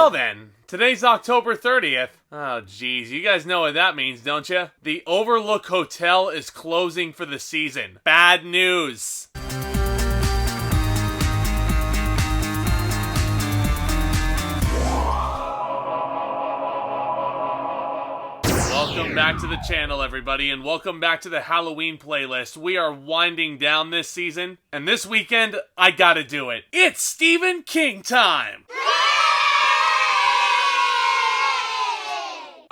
Well then, today's October 30th. Oh geez, you guys know what that means, don't you? The Overlook Hotel is closing for the season. Bad news! Welcome back to the channel, everybody, and welcome back to the Halloween playlist. We are winding down this season, and this weekend, I gotta do it. It's Stephen King time!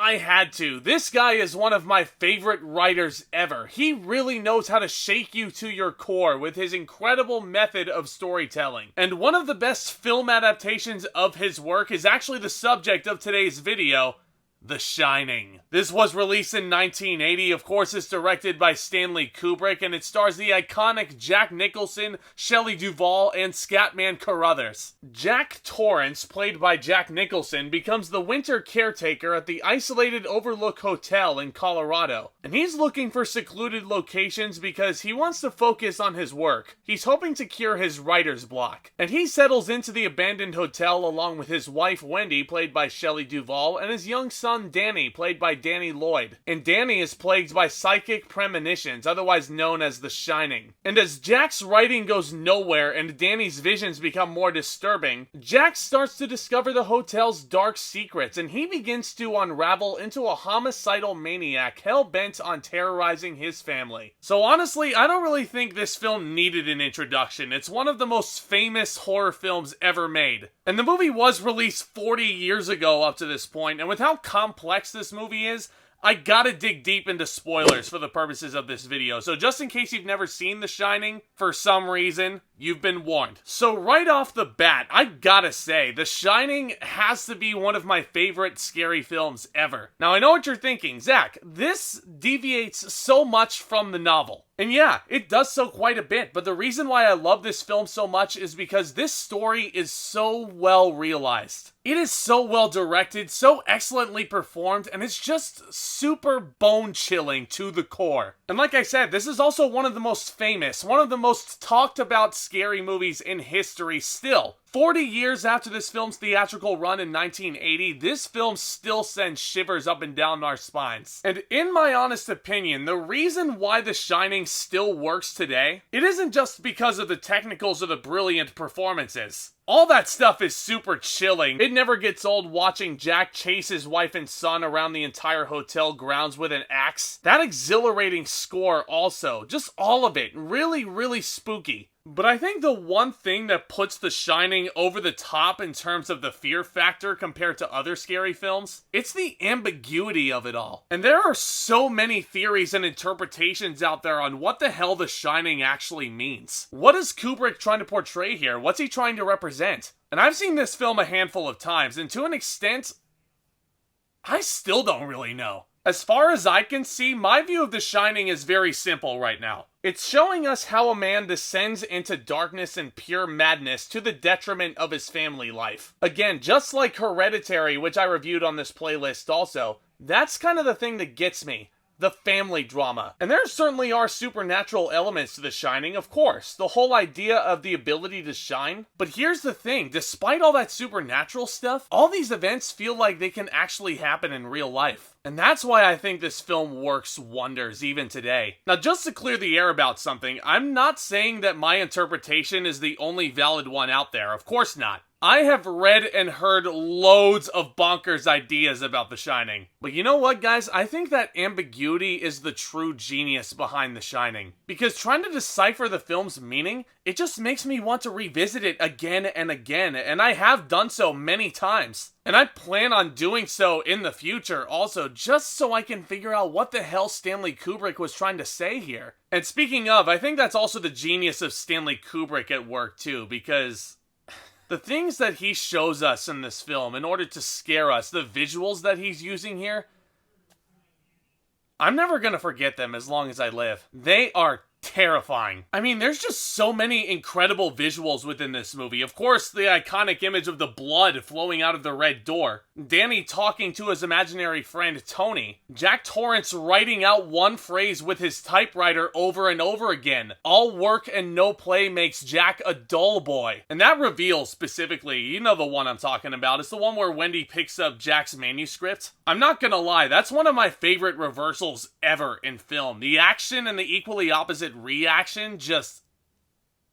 I had to. This guy is one of my favorite writers ever. He really knows how to shake you to your core with his incredible method of storytelling. And one of the best film adaptations of his work is actually the subject of today's video, The Shining. This was released in 1980, of course it's directed by Stanley Kubrick, and it stars the iconic Jack Nicholson, Shelly Duvall, and Scatman Crothers. Jack Torrance, played by Jack Nicholson, becomes the winter caretaker at the isolated Overlook Hotel in Colorado. And he's looking for secluded locations because he wants to focus on his work. He's hoping to cure his writer's block. And he settles into the abandoned hotel along with his wife Wendy, played by Shelly Duvall, and his young son Danny, played by Lloyd. And Danny is plagued by psychic premonitions, otherwise known as The Shining. And as Jack's writing goes nowhere and Danny's visions become more disturbing, Jack starts to discover the hotel's dark secrets, and he begins to unravel into a homicidal maniac hell-bent on terrorizing his family. So honestly, I don't really think this film needed an introduction. It's one of the most famous horror films ever made. And the movie was released 40 years ago up to this point, and with how complex this movie is, I gotta dig deep into spoilers for the purposes of this video. So just in case you've never seen The Shining, for some reason, you've been warned. So right off the bat, I gotta say, The Shining has to be one of my favorite scary films ever. Now I know what you're thinking, Zach, this deviates so much from the novel. And yeah, it does so quite a bit, but the reason why I love this film so much is because this story is so well realized. It is so well directed, so excellently performed, and it's just super bone-chilling to the core. And like I said, this is also one of the most famous, one of the most talked about scary movies in history still. 40 years after this film's theatrical run in 1980, this film still sends shivers up and down our spines. And in my honest opinion, the reason why The Shining still works today, it isn't just because of the technicals or the brilliant performances. All that stuff is super chilling. It never gets old watching Jack chase his wife and son around the entire hotel grounds with an axe. That exhilarating score also, just all of it, really, really spooky. But I think the one thing that puts The Shining over the top in terms of the fear factor compared to other scary films, it's the ambiguity of it all. And there are so many theories and interpretations out there on what the hell The Shining actually means. What is Kubrick trying to portray here? What's he trying to represent? And I've seen this film a handful of times, and to an extent, I still don't really know. As far as I can see, my view of The Shining is very simple right now. It's showing us how a man descends into darkness and pure madness to the detriment of his family life. Again, just like Hereditary, which I reviewed on this playlist also, that's kind of the thing that gets me. The family drama. And there certainly are supernatural elements to The Shining, of course. The whole idea of the ability to shine. But here's the thing, despite all that supernatural stuff, all these events feel like they can actually happen in real life. And that's why I think this film works wonders even today. Now, just to clear the air about something, I'm not saying that my interpretation is the only valid one out there. Of course not. I have read and heard loads of bonkers ideas about The Shining. But you know what, guys? I think that ambiguity is the true genius behind The Shining. Because trying to decipher the film's meaning, it just makes me want to revisit it again and again, and I have done so many times. And I plan on doing so in the future also, just so I can figure out what the hell Stanley Kubrick was trying to say here. And speaking of, I think that's also the genius of Stanley Kubrick at work too, because the things that he shows us in this film in order to scare us, the visuals that he's using here, I'm never gonna forget them as long as I live. They are terrifying. I mean, there's just so many incredible visuals within this movie. Of course, the iconic image of the blood flowing out of the red door, Danny talking to his imaginary friend Tony, Jack Torrance writing out one phrase with his typewriter over and over again. All work and no play makes Jack a dull boy. And that reveal specifically, you know the one I'm talking about, it's the one where Wendy picks up Jack's manuscript. I'm not gonna lie, that's one of my favorite reversals ever in film. The action and the equally opposite reaction just...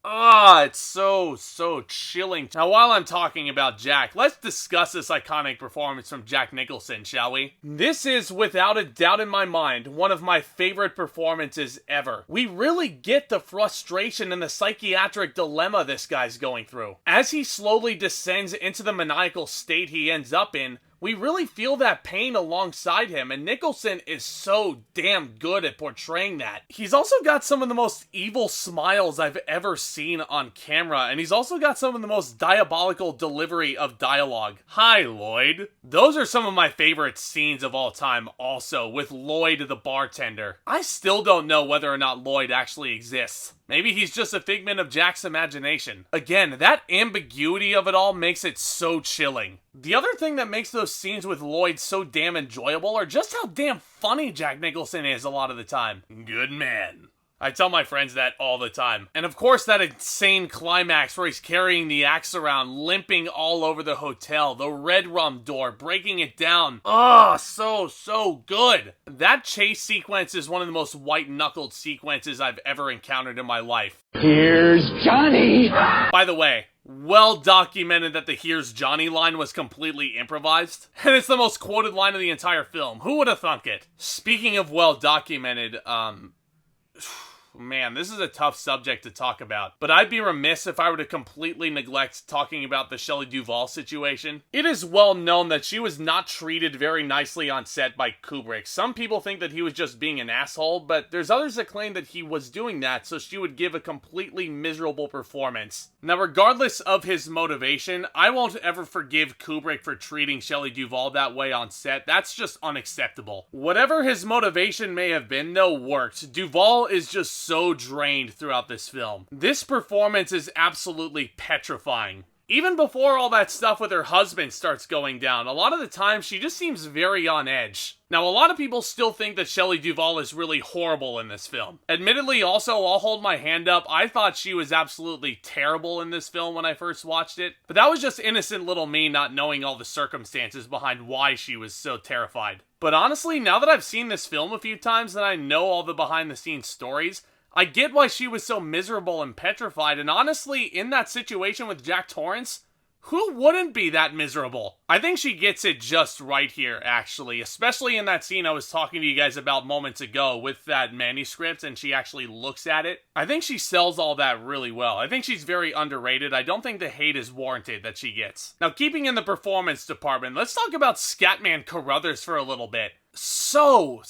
it's so chilling. Now, while I'm talking about Jack, let's discuss this iconic performance from Jack Nicholson, shall we? This is, without a doubt in my mind, one of my favorite performances ever. We really get the frustration and the psychiatric dilemma this guy's going through. As he slowly descends into the maniacal state he ends up in, we really feel that pain alongside him, and Nicholson is so damn good at portraying that. He's also got some of the most evil smiles I've ever seen on camera, and he's also got some of the most diabolical delivery of dialogue. Hi, Lloyd. Those are some of my favorite scenes of all time also, with Lloyd the bartender. I still don't know whether or not Lloyd actually exists. Maybe he's just a figment of Jack's imagination. Again, that ambiguity of it all makes it so chilling. The other thing that makes those scenes with Lloyd so damn enjoyable are just how damn funny Jack Nicholson is a lot of the time. Good man. I tell my friends that all the time. And of course that insane climax where he's carrying the axe around, limping all over the hotel, the red rum door, breaking it down. So good. That chase sequence is one of the most white-knuckled sequences I've ever encountered in my life. Here's Johnny! By the way, well documented that the "Here's Johnny" line was completely improvised, and it's the most quoted line of the entire film. Who would have thunk it? Speaking of well documented, man, this is a tough subject to talk about, but I'd be remiss if I were to completely neglect talking about the Shelly Duvall situation. It is well known that she was not treated very nicely on set by Kubrick. Some people think that he was just being an asshole, but there's others that claim that he was doing that so she would give a completely miserable performance. Now, regardless of his motivation, I won't ever forgive Kubrick for treating Shelly Duvall that way on set. That's just unacceptable. Whatever his motivation may have been, though, worked. Duvall is just so drained throughout this film. This performance is absolutely petrifying. Even before all that stuff with her husband starts going down, a lot of the time she just seems very on edge. Now, a lot of people still think that Shelly Duvall is really horrible in this film. Admittedly, also, I'll hold my hand up, I thought she was absolutely terrible in this film when I first watched it, but that was just innocent little me not knowing all the circumstances behind why she was so terrified. But honestly, now that I've seen this film a few times and I know all the behind-the-scenes stories, I get why she was so miserable and petrified, and honestly, in that situation with Jack Torrance, who wouldn't be that miserable? I think she gets it just right here, actually, especially in that scene I was talking to you guys about moments ago with that manuscript and she actually looks at it. I think she sells all that really well. I think she's very underrated. I don't think the hate is warranted that she gets. Now, keeping in the performance department, let's talk about Scatman Crothers for a little bit. So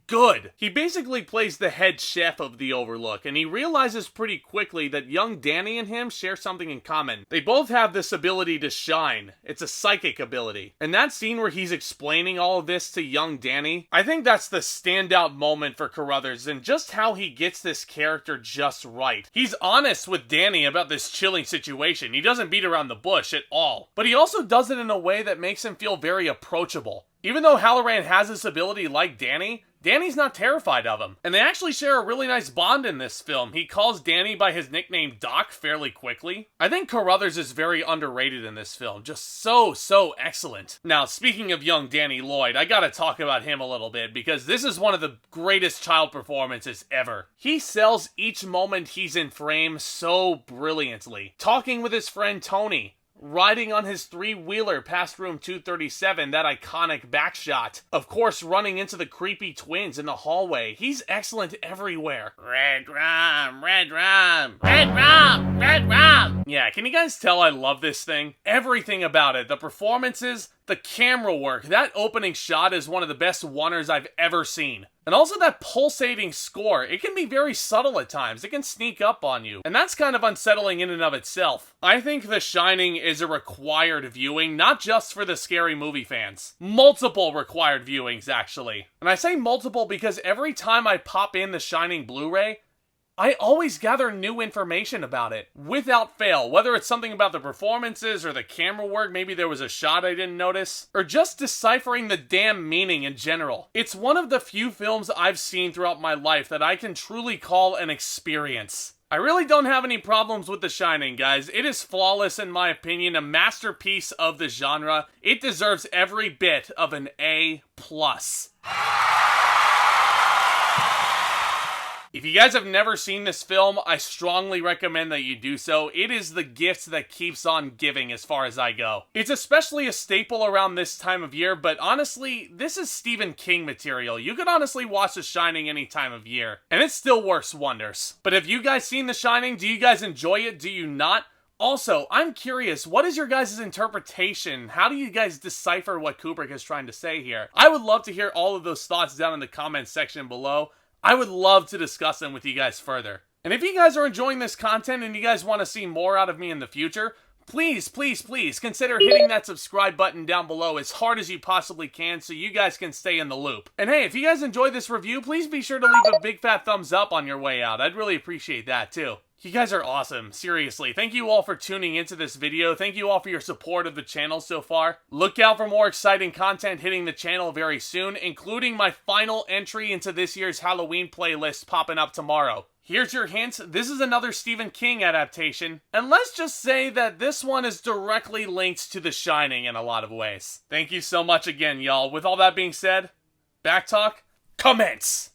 good. He basically plays the head chef of the Overlook, and he realizes pretty quickly that young Danny and him share something in common. They both have this ability to shine. It's a psychic ability. And that scene where he's explaining all of this to young Danny, I think that's the standout moment for Crothers and just how he gets this character just right. He's honest with Danny about this chilling situation. He doesn't beat around the bush at all. But he also does it in a way that makes him feel very approachable. Even though Halloran has this ability like Danny, Danny's not terrified of him. And they actually share a really nice bond in this film. He calls Danny by his nickname Doc fairly quickly. I think Crothers is very underrated in this film. Just so excellent. Now, speaking of young Danny Lloyd, I gotta talk about him a little bit because this is one of the greatest child performances ever. He sells each moment he's in frame so brilliantly. Talking with his friend Tony, riding on his three-wheeler past room 237, that iconic backshot. Of course, running into the creepy twins in the hallway. He's excellent everywhere. Red rum, red rum, red rum, red rum. Yeah, can you guys tell I love this thing? Everything about it. The performances, the camera work. That opening shot is one of the best oneers I've ever seen. And also that pulsating score. It can be very subtle at times. It can sneak up on you. And that's kind of unsettling in and of itself. I think The Shining is a required viewing, not just for the scary movie fans. Multiple required viewings, actually. And I say multiple because every time I pop in The Shining Blu-ray, I always gather new information about it, without fail, whether it's something about the performances or the camera work, maybe there was a shot I didn't notice, or just deciphering the damn meaning in general. It's one of the few films I've seen throughout my life that I can truly call an experience. I really don't have any problems with The Shining, guys. It is flawless in my opinion, a masterpiece of the genre. It deserves every bit of an A+. If you guys have never seen this film, I strongly recommend that you do so. It is the gift that keeps on giving as far as I go. It's especially a staple around this time of year, but honestly, this is Stephen King material. You could honestly watch The Shining any time of year, and it still works wonders. But have you guys seen The Shining? Do you guys enjoy it? Do you not? Also, I'm curious, what is your guys' interpretation? How do you guys decipher what Kubrick is trying to say here? I would love to hear all of those thoughts down in the comments section below. I would love to discuss them with you guys further. And if you guys are enjoying this content and you guys want to see more out of me in the future, please consider hitting that subscribe button down below as hard as you possibly can so you guys can stay in the loop. And hey, if you guys enjoyed this review, please be sure to leave a big fat thumbs up on your way out. I'd really appreciate that too. You guys are awesome, seriously. Thank you all for tuning into this video. Thank you all for your support of the channel so far. Look out for more exciting content hitting the channel very soon, including my final entry into this year's Halloween playlist popping up tomorrow. Here's your hint, this is another Stephen King adaptation, and let's just say that this one is directly linked to The Shining in a lot of ways. Thank you so much again, y'all. With all that being said, Back Talk, commence!